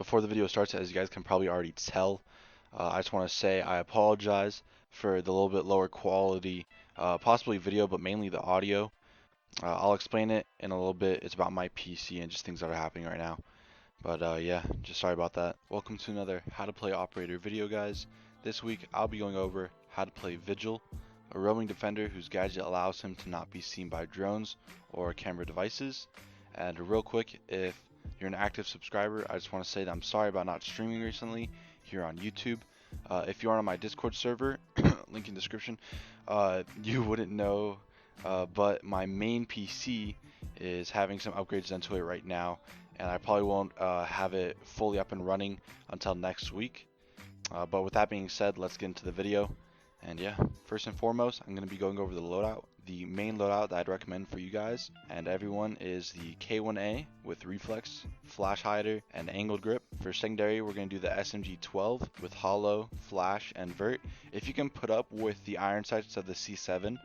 Before the video starts, as you guys can probably already tell, I just want to say I apologize for the little bit lower quality, possibly video, but mainly the audio. I'll explain it in a little bit. It's about my PC and just things that are happening right now. But yeah, just sorry about that. Welcome to another How to Play Operator video, guys. This week I'll be going over how to play Vigil, a roaming defender whose gadget allows him to not be seen by drones or camera devices. And real quick, if you're an active subscriber, I just want to say that I'm sorry about not streaming recently here on YouTube. If you aren't on my Discord server, link in description, you wouldn't know, but my main PC is having some upgrades done to it right now, and I probably won't have it fully up and running until next week. But with that being said, let's get into the video. And yeah, first and foremost, I'm going to be going over the loadout. The main loadout that I'd recommend for you guys and everyone is the K1A with reflex, flash hider, and angled grip. For secondary, we're going to do the SMG-12 with hollow, flash, and vert. If you can put up with the iron sights of the C7,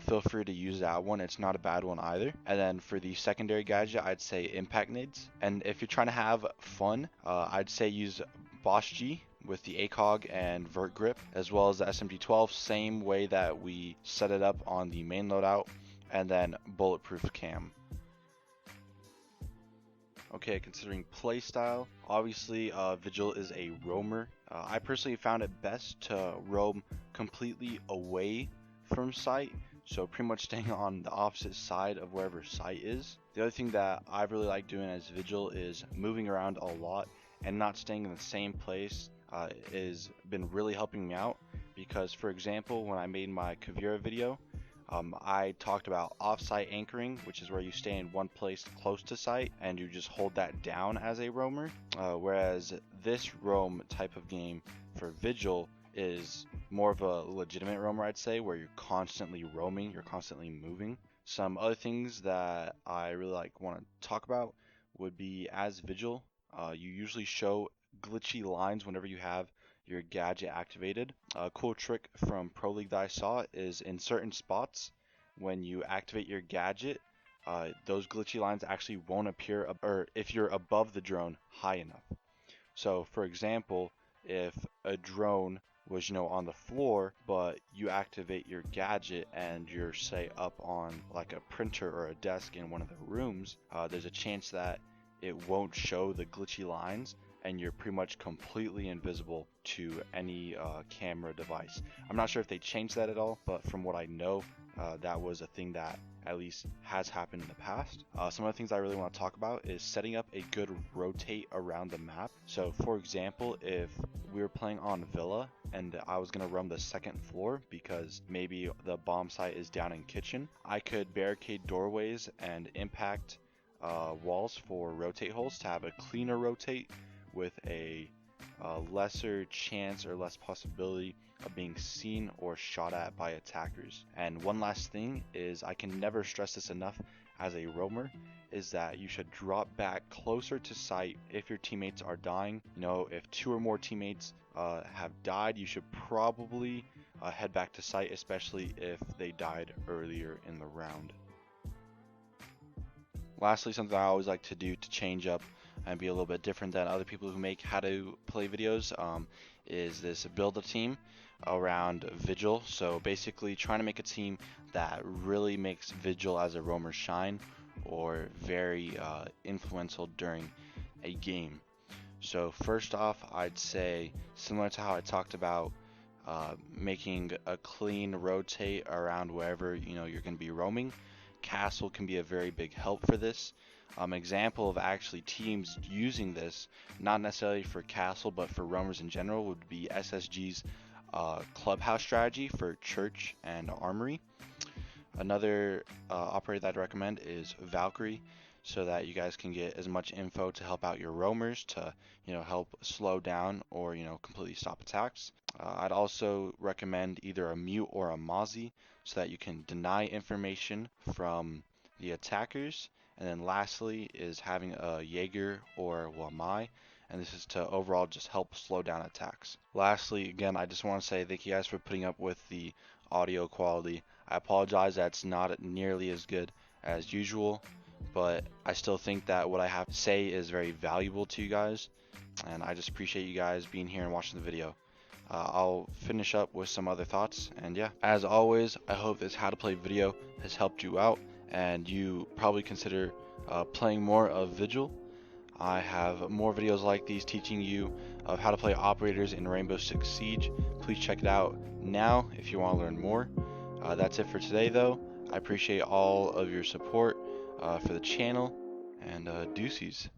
feel free to use that one. It's not a bad one either. And then for the secondary gadget, I'd say impact nades. And if you're trying to have fun, I'd say use Boss G with the ACOG and vert grip, as well as the SMG-12, same way that we set it up on the main loadout, and then bulletproof cam. Okay, considering playstyle, obviously Vigil is a roamer. I personally found it best to roam completely away from sight, so pretty much staying on the opposite side of wherever sight is. The other thing that I really like doing as Vigil is moving around a lot and not staying in the same place. Has been really helping me out, because for example, when I made my Kavira video, I talked about off-site anchoring, which is where you stay in one place close to sight and you just hold that down as a roamer, whereas this roam type of game for Vigil is more of a legitimate roamer, I'd say, where you're constantly roaming, you're constantly moving. Some other things that I really want to talk about would be, as Vigil, you usually show glitchy lines whenever you have your gadget activated. A cool trick from Pro League that I saw is in certain spots, when you activate your gadget, those glitchy lines actually won't appear, or if you're above the drone high enough. So for example, if a drone was on the floor, but you activate your gadget and you're say up on like a printer or a desk in one of the rooms, there's a chance that it won't show the glitchy lines and you're pretty much completely invisible to any camera device. I'm not sure if they changed that at all, but from what I know, that was a thing that at least has happened in the past. Some other things I really want to talk about is setting up a good rotate around the map. So for example, if we were playing on Villa and I was going to roam the second floor because maybe the bomb site is down in kitchen, I could barricade doorways and impact walls for rotate holes to have a cleaner rotate with a lesser chance or less possibility of being seen or shot at by attackers. And one last thing is, I can never stress this enough as a roamer, is that you should drop back closer to sight if your teammates are dying. If two or more teammates have died, you should probably head back to sight, especially if they died earlier in the round. Lastly, something I always like to do to change up and be a little bit different than other people who make how to play videos is this: build a team around Vigil. So basically trying to make a team that really makes Vigil as a roamer shine, or very influential during a game. So first off, I'd say, similar to how I talked about making a clean rotate around wherever you're going to be roaming, Castle can be a very big help for this. Example of actually teams using this, not necessarily for Castle but for roamers in general, would be SSG's clubhouse strategy for church and armory. Another operator that I'd recommend is Valkyrie, so that you guys can get as much info to help out your roamers to help slow down or completely stop attacks. I'd also recommend either a mute or a Mozzie, so that you can deny information from the attackers. And then lastly is having a Jaeger or Wamai, and this is to overall just help slow down attacks. Lastly, again, I just want to say thank you guys for putting up with the audio quality. I apologize that's not nearly as good as usual, but I still think that what I have to say is very valuable to you guys, and I just appreciate you guys being here and watching the video. I'll finish up with some other thoughts, and yeah, as always, I hope this how to play video has helped you out and you probably consider playing more of Vigil. I have more videos like these teaching you of how to play operators in Rainbow Six Siege. Please check it out now if you want to learn more. That's it for today though. I appreciate all of your support for the channel, and deuces.